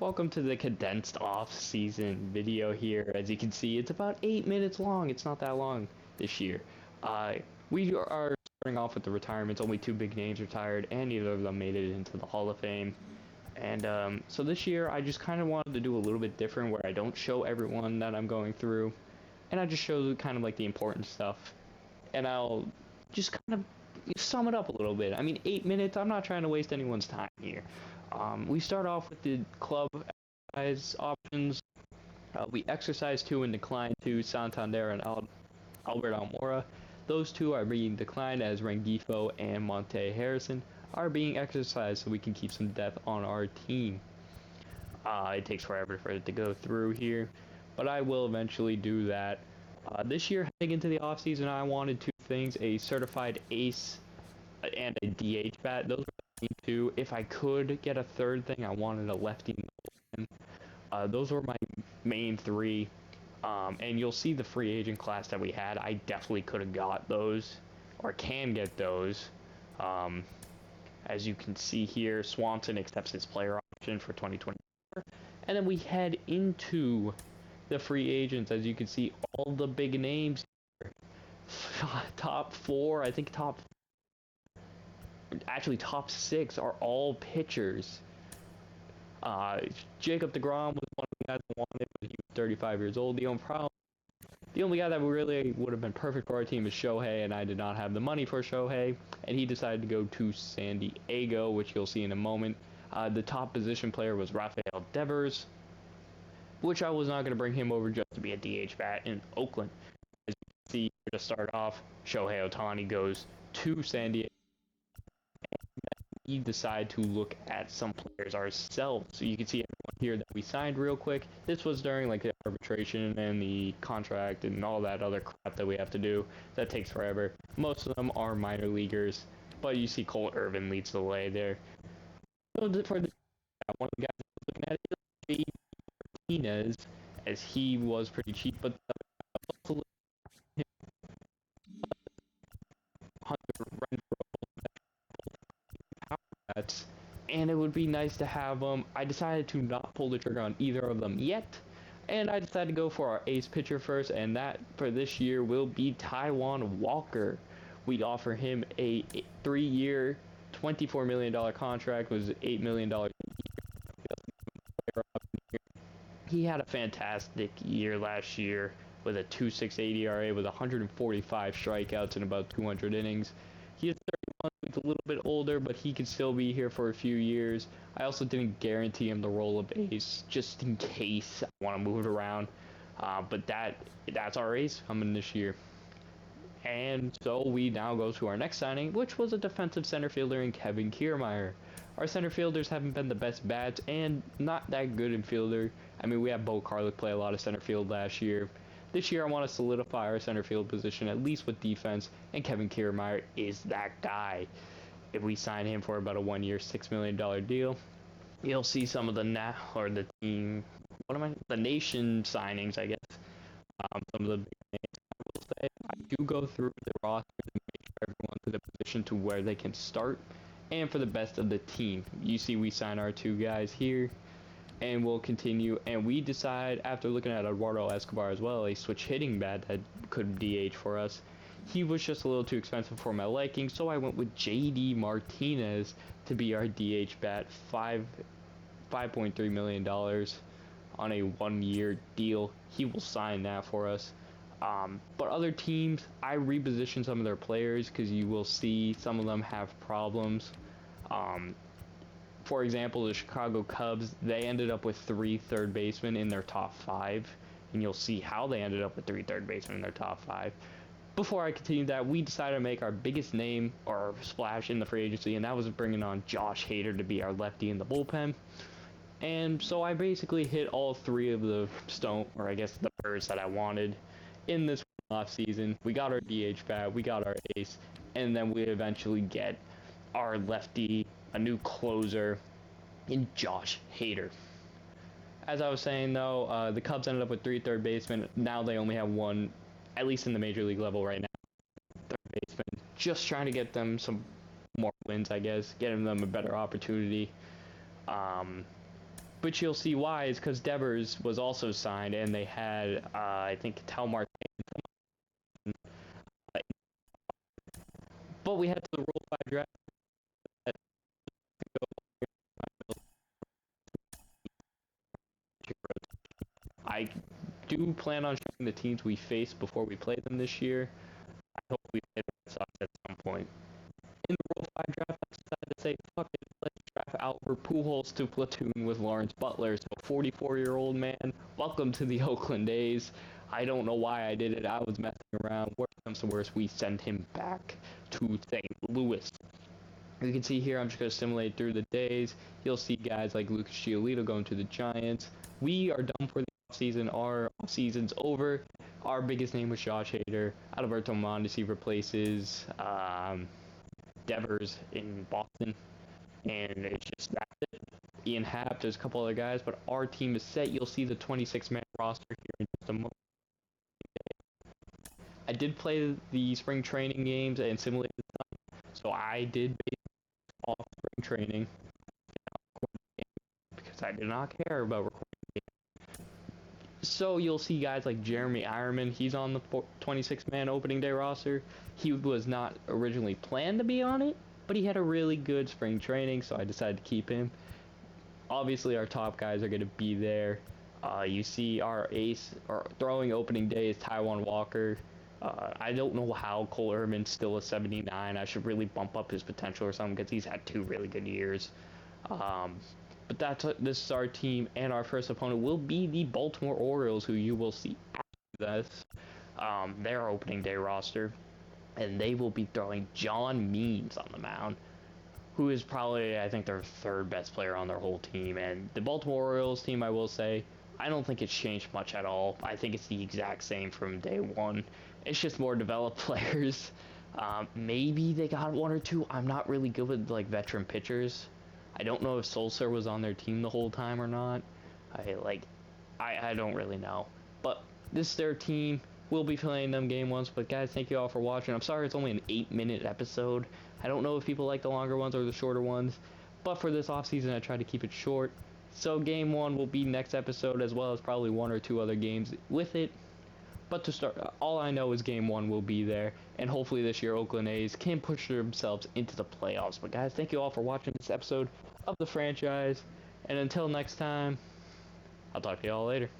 Welcome to the condensed off-season video here. As you can see, it's about 8 minutes long. It's not that long this year. We are starting off with the retirements. Only two big names retired, and neither of them made it into the Hall of Fame. And so this year, I just kind of wanted to do a little bit different, where I don't show everyone that I'm going through, and I just show kind of like the important stuff. And I'll just kind of sum it up a little bit. I mean, 8 minutes. I'm not trying to waste anyone's time here. We start off with the club exercise options. We exercise 2 and decline 2, Santander and Albert Almora. Those two are being declined, as Rengifo and Monte Harrison are being exercised so we can keep some depth on our team. It takes forever for it to go through here, but I will eventually do that. This year, heading into the offseason, I wanted two things: a certified ace and a DH bat. Those were the main two. If I could get a third thing, I wanted a lefty. Those were my main three. And you'll see the free agent class that we had. I definitely could have got those, or can get those. As you can see here, Swanson accepts his player option for 2024. And then we head into the free agents. As you can see, all the big names here. Top 4, I think top 6 are all pitchers. Jacob deGrom was one of the guys I wanted, but he was 35 years old. The only guy that really would have been perfect for our team is Shohei, and I did not have the money for Shohei, and he decided to go to San Diego, which you'll see in a moment. The top position player was Rafael Devers, which I was not going to bring him over just to be a DH bat in Oakland. As you can see, to start off, Shohei Ohtani goes to San Diego. We decide to look at some players ourselves. So you can see everyone here that we signed real quick. This was during like the arbitration and the contract and all that other crap that we have to do. That takes forever. Most of them are minor leaguers, but you see Cole Irvin leads the way there. So for the one of the guys I was looking at is J.D. Martinez, as he was pretty cheap, but also Hunter Renfroe, and it would be nice to have them. I decided to not pull the trigger on either of them yet, and I decided to go for our ace pitcher first, and that for this year will be Taiwan Walker. We offer him a 3-year, $24 million contract, was $8 million. He had a fantastic year last year with a 2.68 ERA with 145 strikeouts and about 200 innings. He is 31, he's a little bit older, but he can still be here for a few years. I also didn't guarantee him the role of ace, just in case I want to move it around. But that's our ace coming this year. And so we now go to our next signing, which was a defensive center fielder in Kevin Kiermaier. Our center fielders haven't been the best bats and not that good in fielder. I mean, we had Bo Carlick play a lot of center field last year. This year, I want to solidify our center field position, at least with defense, and Kevin Kiermaier is that guy. If we sign him for about a 1-year, $6 million deal, you'll see some of the the nation signings, I guess. Some of the big names. I will say, I do go through the roster and make sure everyone's in the position to where they can start, and for the best of the team. You see, we sign our 2 guys here. And we'll continue, and we decide, after looking at Eduardo Escobar as well, a switch hitting bat that could DH for us. He was just a little too expensive for my liking, so I went with J.D. Martinez to be our DH bat, $5.3 million on a 1-year deal. He will sign that for us. But other teams, I repositioned some of their players because you will see some of them have problems. For example, the Chicago Cubs, they ended up with 3 third basemen in their top 5, and you'll see how they ended up with 3 third basemen in their top 5. Before I continue that, we decided to make our biggest name or splash in the free agency, and that was bringing on Josh Hader to be our lefty in the bullpen. And so I basically hit all 3 of the the birds that I wanted in this off season. We got our DH bat, we got our ace, and then we eventually get our lefty, a new closer in Josh Hader. As I was saying, though, the Cubs ended up with 3 third basemen. Now they only have 1, at least in the major league level right now, third baseman. Just trying to get them some more wins, I guess, getting them a better opportunity. But you'll see why is because Devers was also signed, and they had, I think, Talmar. But we had to the Rule 5 draft. I do plan on showing the teams we face before we play them this year. I hope we play the Red Sox at some point. In the Rule 5 draft, I decided to say, fuck it, let's draft Albert Pujols to platoon with Lawrence Butler. So 44-year-old man, welcome to the Oakland A's. I don't know why I did it. I was messing around. Worst comes to worst, we send him back to St. Louis. You can see here, I'm just going to simulate through the days. You'll see guys like Lucas Giolito going to the Giants. We are done for the offseason. Our offseason's over. Our biggest name was Josh Hader. Alberto Mondesi replaces Devers in Boston. And it's just that's it. Ian Happ, there's a couple other guys, but our team is set. You'll see the 26-man roster here in just a moment. I did play the spring training games and simulated them, so I did off spring training because I did not care about recording. So you'll see guys like Jeremy Ironman. He's on the 26-man opening day roster. He was not originally planned to be on it, but he had a really good spring training, so I decided to keep him. Obviously, our top guys are going to be there. You see our ace or throwing opening day is Taiwan Walker. I don't know how Cole Irvin's still a 79. I should really bump up his potential or something because he's had 2 really good years. But this is our team, and our first opponent will be the Baltimore Orioles, who you will see after this. Their opening day roster, and they will be throwing John Means on the mound, who is probably, I think, their 3rd best player on their whole team. And the Baltimore Orioles team, I will say, I don't think it's changed much at all. I think it's the exact same from day one. It's just more developed players. Maybe they got 1 or 2. I'm not really good with like veteran pitchers. I don't know if Solskjaer was on their team the whole time or not. I don't really know. But this is their team. We'll be playing them game once. But guys, thank you all for watching. I'm sorry it's only an 8-minute episode. I don't know if people like the longer ones or the shorter ones. But for this offseason, I tried to keep it short. So game 1 will be next episode, as well as probably 1 or 2 other games with it. But to start, all I know is game 1 will be there, and hopefully this year Oakland A's can push themselves into the playoffs. But guys, thank you all for watching this episode of the franchise, and until next time, I'll talk to you all later.